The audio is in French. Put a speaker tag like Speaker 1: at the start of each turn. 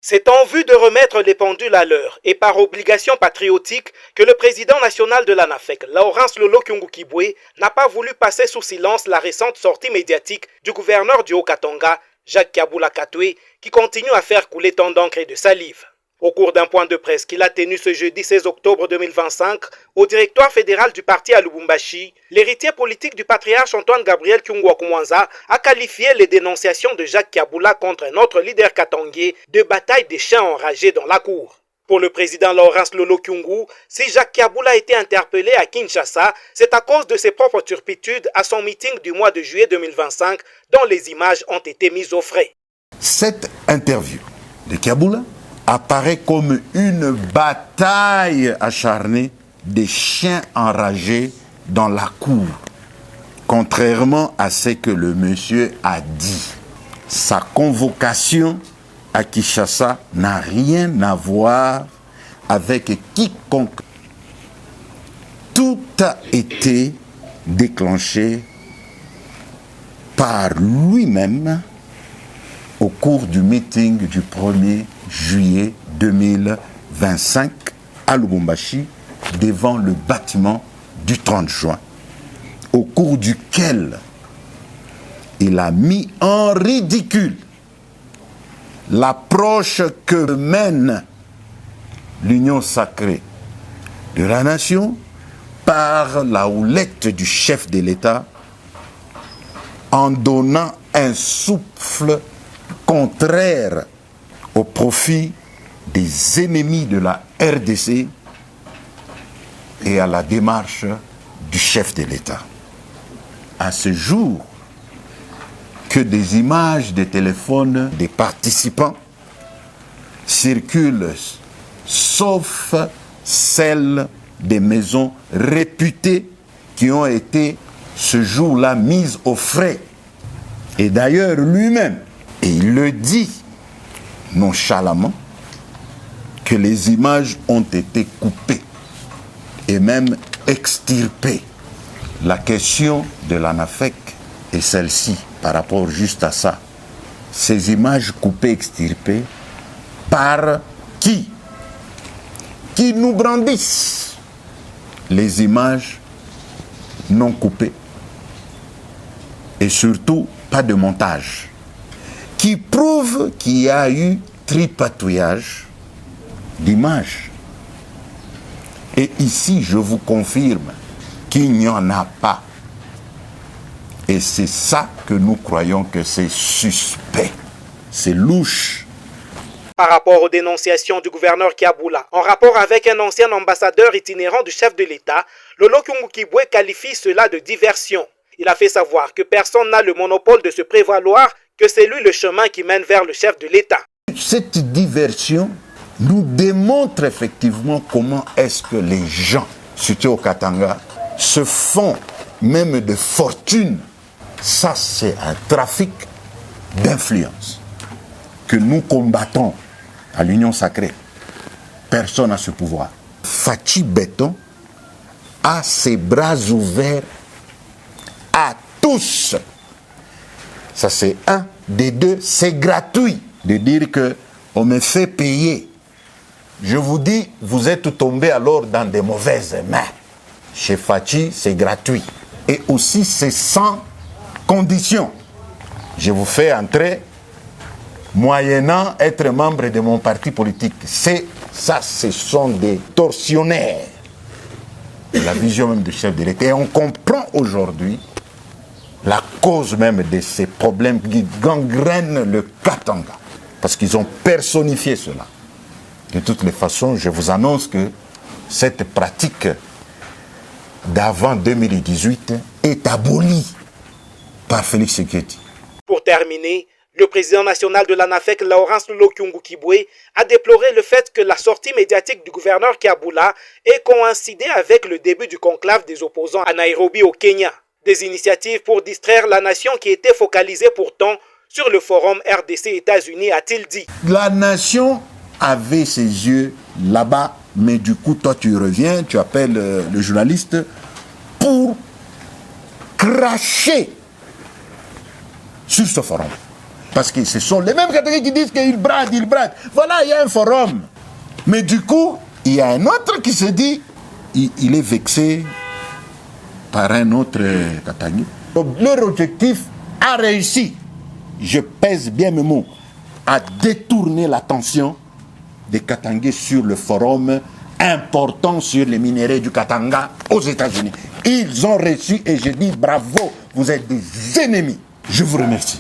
Speaker 1: C'est en vue de remettre les pendules à l'heure et par obligation patriotique que le président national de l'ANAFEC, Laurence Lolo Kyungu-Kibwe, n'a pas voulu passer sous silence la récente sortie médiatique du gouverneur du Haut-Katanga, Jacques Kabula Katwe, qui continue à faire couler tant d'encre et de salive. Au cours d'un point de presse qu'il a tenu ce jeudi 16 octobre 2025 au directoire fédéral du parti à Lubumbashi, l'héritier politique du patriarche Antoine Gabriel Kyungwa-Kumwanza a qualifié les dénonciations de Jacques Kabula contre un autre leader katangais de bataille des chiens enragés dans la cour. Pour le président Laurence Lolo Kyungu, si Jacques Kabula a été interpellé à Kinshasa, c'est à cause de ses propres turpitudes à son meeting du mois de juillet 2025 dont les images ont été mises au frais.
Speaker 2: Cette interview de Kabula apparaît comme une bataille acharnée des chiens enragés dans la cour, contrairement à ce que le monsieur a dit. Sa convocation à Kinshasa n'a rien à voir avec quiconque. Tout a été déclenché par lui-même au cours du meeting du 1er juillet 2025 à Lubumbashi, devant le bâtiment du 30 juin, au cours duquel il a mis en ridicule l'approche que mène l'union sacrée de la nation par la houlette du chef de l'État en donnant un souffle contraire au profit des ennemis de la RDC et à la démarche du chef de l'État. À ce jour, que des images de téléphone des participants circulent, sauf celles des maisons réputées qui ont été ce jour-là mises au frais. Et d'ailleurs, lui-même, et il le dit nonchalamment, que les images ont été coupées et même extirpées. La question de l'ANAFEC est celle-ci, par rapport juste à ça. Ces images coupées, extirpées, par qui? Qui nous brandissent les images non coupées et surtout pas de montage, qui prouve qu'il y a eu tripatouillage d'images. Et ici, je vous confirme qu'il n'y en a pas. Et c'est ça que nous croyons que c'est suspect, c'est louche.
Speaker 1: Par rapport aux dénonciations du gouverneur Kabula, en rapport avec un ancien ambassadeur itinérant du chef de l'État, Lolo Kyungu-Kibwe qualifie cela de diversion. Il a fait savoir que personne n'a le monopole de se prévaloir, que c'est lui le chemin qui mène vers le chef de l'État.
Speaker 2: Cette diversion nous démontre effectivement comment est-ce que les gens, surtout au Katanga, se font même de fortune. Ça, c'est un trafic d'influence que nous combattons à l'Union sacrée. Personne n'a ce pouvoir. Fachi Béton a ses bras ouverts à tous. Ça, c'est un. Des deux, c'est gratuit de dire qu'on me fait payer. Je vous dis, vous êtes tombé alors dans des mauvaises mains. Chez Fachi, c'est gratuit. Et aussi, c'est sans condition. Je vous fais entrer moyennant être membre de mon parti politique. Ça, ce sont des tortionnaires. La vision même du chef de l'État. Et on comprend aujourd'hui la cause même de ces problèmes qui gangrènent le Katanga. Parce qu'ils ont personnifié cela. De toutes les façons, je vous annonce que cette pratique d'avant 2018 est abolie par Félix Tshisekedi.
Speaker 1: Pour terminer, le président national de l'ANAFEC, Laurence Lolo Kyungu-Kibwe, a déploré le fait que la sortie médiatique du gouverneur Kabula ait coïncidé avec le début du conclave des opposants à Nairobi au Kenya. Des initiatives pour distraire la nation qui étaient focalisées pourtant sur le forum RDC-États-Unis, a-t-il dit.
Speaker 2: La nation avait ses yeux là-bas, mais du coup, toi, tu reviens, tu appelles le journaliste pour cracher sur ce forum. Parce que ce sont les mêmes Katangais qui disent qu'ils bradent, ils bradent. Voilà, il y a un forum. Mais du coup, il y a un autre qui se dit, il est vexé par un autre Katangais. Donc, leur objectif a réussi, je pèse bien mes mots, à détourner l'attention des Katangais sur le forum important sur les minéraux du Katanga aux États-Unis. Ils ont réussi et je dis bravo, vous êtes des ennemis. Je vous remercie.